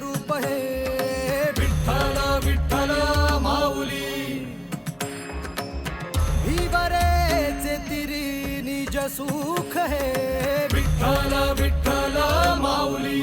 रूप हे विठ्ठल विठ्ठल माऊली हिवरेचे तिरी निज सुख हे विठ्ठल विठ्ठल माऊली